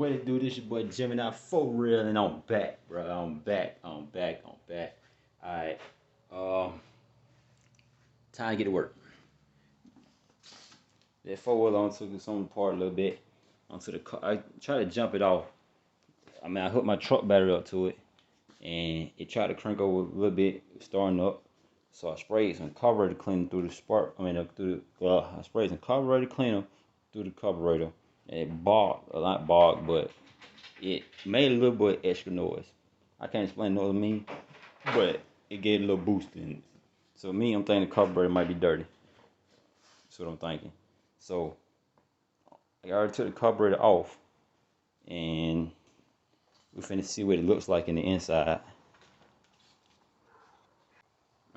What it do? This your boy Gemini for real, and I'm back, bro. I'm back. Alright. Um, time to get to work. That four-wheel onto some part a little bit. Onto the car. I try to jump it off. I hooked my truck battery up to it, and it tried to crank over a little bit, starting up. So I sprayed some carburetor cleaner through the spark. I sprayed some carburetor cleaner through the carburetor, and it bogged, not bogged, but it made a little bit extra noise. I can't explain what it means, but it gave a little boost in it. So I'm thinking the carburetor might be dirty. That's what I'm thinking. So I already took the carburetor off, and we finna see what it looks like in the inside.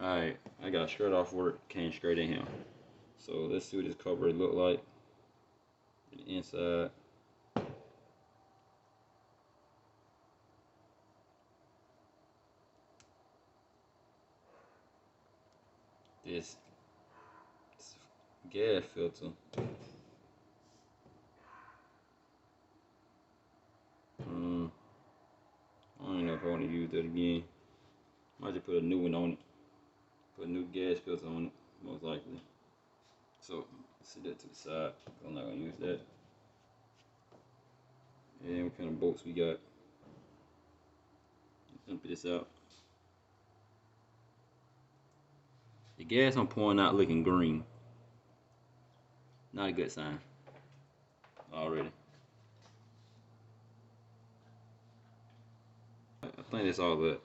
Alright, I got straight off work, came straight in here. So let's see what this carburetor look like in the inside. This gas filter. I don't know if I want to use that again. Might just put a new one on it. Put a new gas filter on it, most likely. So, set that to the side. I'm not going to use that. And what kind of bolts we got. Empty this out. The gas I'm pouring out looking green. Not a good sign. Already. I think that's all that.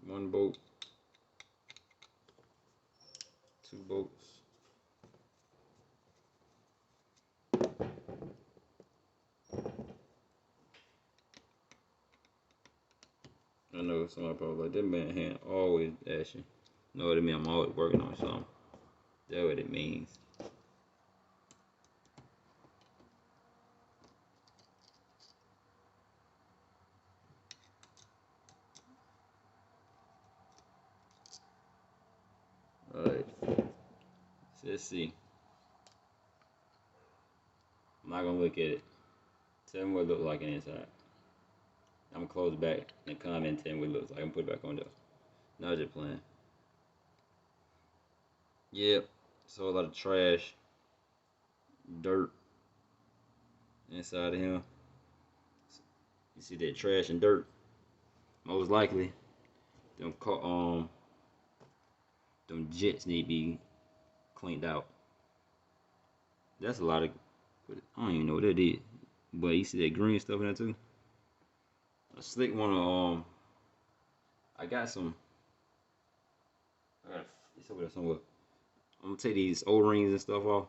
One bolt. Two bolts. I know somebody probably like, that man hand always ashing. No, what it mean? I'm always working on something. That's what it means. Alright. So let's see. I'm not gonna look at it. Tell me what it looks like in the inside. I'm gonna close it back and comment and tell me what it looks like. I'm gonna put it back on there. Now just playing. Yep. So a lot of trash, dirt inside of him. You see that trash and dirt? Most likely, them jets need to be cleaned out. That's a lot of, I don't even know what that is. But you see that green stuff in there too? A slick one. I got some. It's over there somewhere. I'm gonna take these O-rings and stuff off,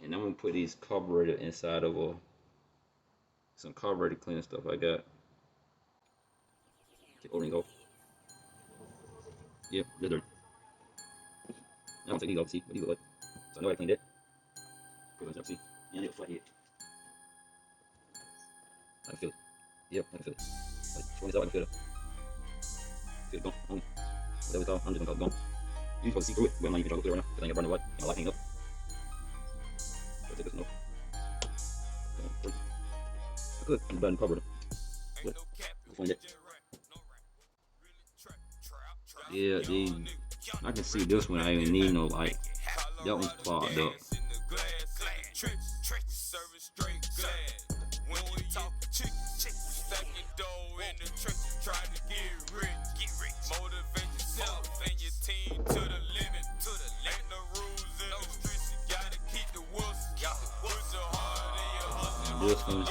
and I'm gonna put these carburetor inside of some carburetor cleaner stuff I got. Take O-rings off. Yep, they're dirty. Now I'm gonna take these off to see what these look like. So I know I cleaned it. Put those up, see, and it'll flat here. I can feel it. Yep, I can feel it. Like, when it's out, I can feel it. Feel it gone. Whatever it's all, I'm just gonna call it gone. You're supposed to see through it, but I'm not even trying to clear right now because I ain't got burning light and my light hanging up. So I take this one off. I could, I'm burning carburetor. But, I'll find it. Yeah, I can see this one, I don't even need no light. That one's clogged up. This one.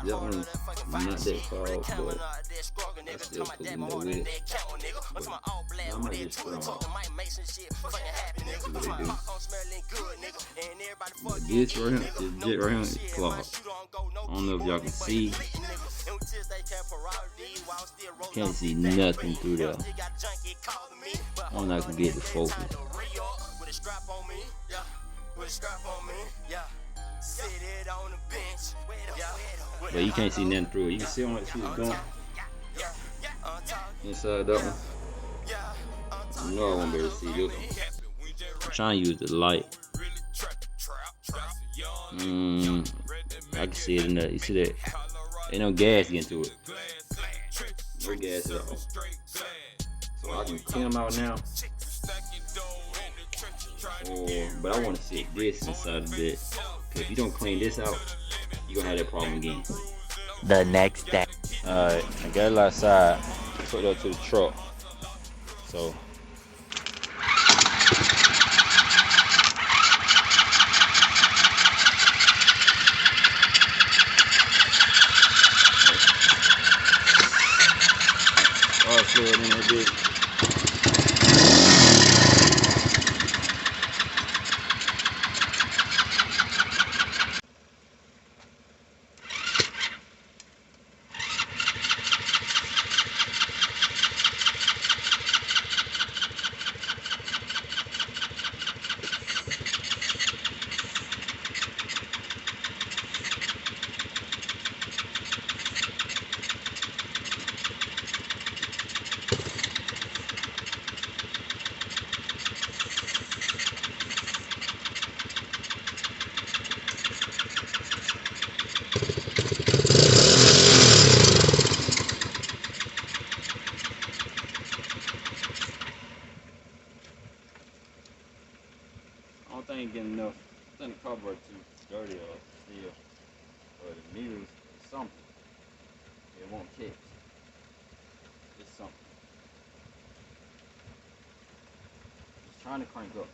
That one not that clogged, but I still put in there with it. But I might just put them off. See what they do. But this jet right here is clogged. I don't know if y'all can see. Can't see nothing through there. I don't know if I can get the focus. But you can't see nothing through it. You can see on what she's going. inside that one. You know I won't be able to see this one. I'm trying to use the light. I can see it in there. You see that? Ain't no gas getting to it. No gas at all. So I can clean them out now. But I want to see this inside of it. Cause if you don't clean this out, you're gonna have that problem again. The next day. Alright, I got it outside. Took it up to the truck. So fluid in that bit. I don't think it's getting enough. I think the carburetor too dirty or still. Or the needles or something. It won't catch. It's something. Just trying to crank up.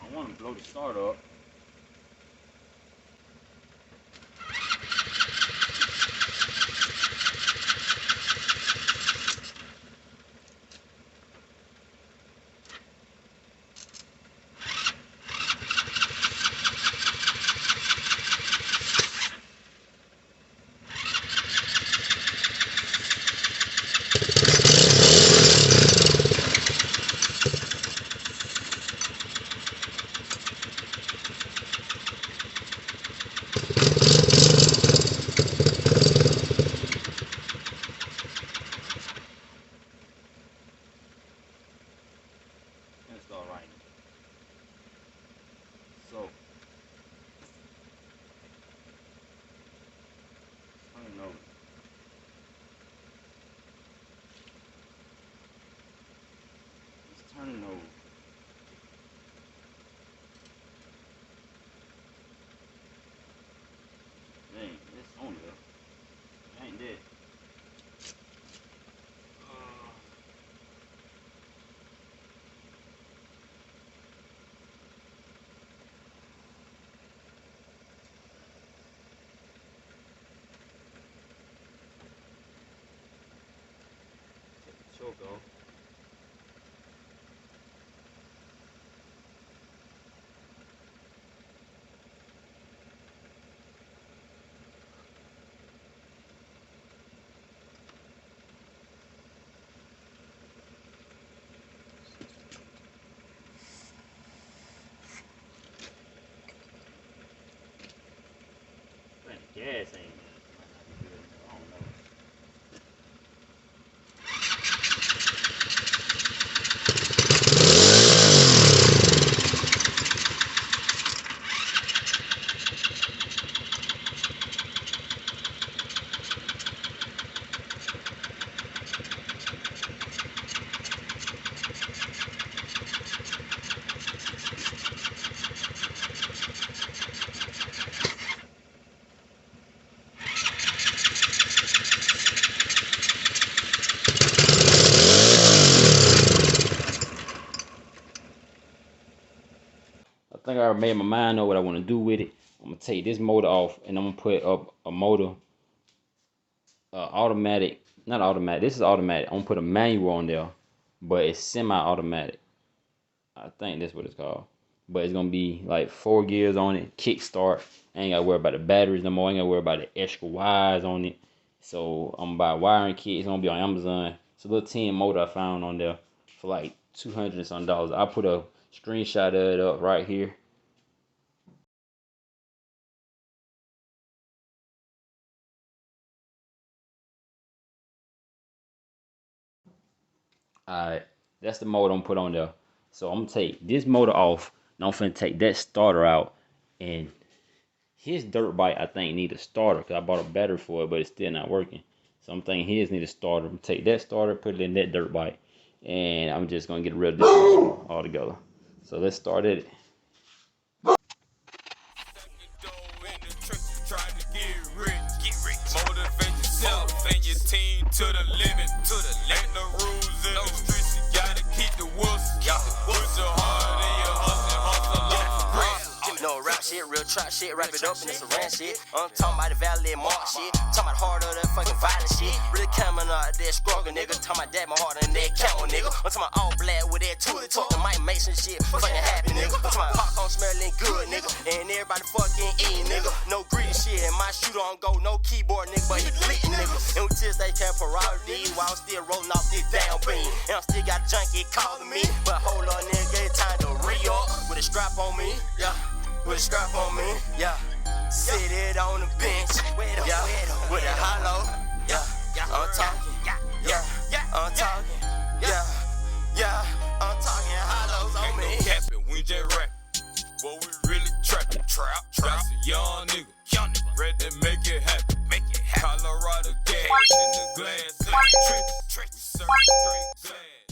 I want to blow the start up. And start writing. So, turn over. It's turning over. Dang, it's on there. It ain't dead. Take the choke off. Man, the gas ain't. Might not be good. I don't know. I already made my mind up what I want to do with it. I'm gonna take this motor off and I'm gonna put up a motor, automatic, not automatic. This is automatic. I'm gonna put a manual on there, but it's semi-automatic. I think that's what it's called. But it's gonna be like 4 gears on it, kickstart. I ain't gotta worry about the batteries no more. I ain't gotta worry about the extra wires on it. So I'm gonna buy a wiring kit. It's gonna be on Amazon. It's a little 10 motor I found on there for like $200 and something. I put a screenshot of it up right here. Alright, that's the motor I'm put on there. So I'm gonna take this motor off. And I'm finna take that starter out. And his dirt bike, I think, need a starter because I bought a battery for it, but it's still not working. So I'm thinking his need a starter. I'm gonna take that starter, put it in that dirt bike, and I'm just gonna get rid of this all together. So let's start it. To the limit, ain't no rules in the streets, you gotta keep the wolves. Push your heart in your hustle. No rap shit, real trap shit, wrap it up in this ran shit. I'm talking about the Valley Mark shit, talking about harder than fucking violent shit. Really coming out that struggle, nigga. Talking about that my harder than that count, nigga. I'm talking about all black with that tootie talk, the Mike Mason shit, fucking happy, nigga. I'm talking about popcorn smelling good, nigga, and everybody fucking eating, nigga. No greedy shit, and my shooter on go, no keyboard, nigga, but he lit, nigga. And we till they can't parody while I'm still rolling off this damn beam. And I still got a junkie calling me, but hold on, nigga, it's time to re-up with a strap on me, yeah. With a strap on me, yeah. Sit it on the bench, yeah. With a hollow, yeah. I'm talking, yeah. I'm talking, yeah. I'm talking hollows on me. Ain't no capping, we just rap. But we really trapping, trap. That's a young nigga, ready to make it happen. Colorado gas in the glass, trick, serve straight glass.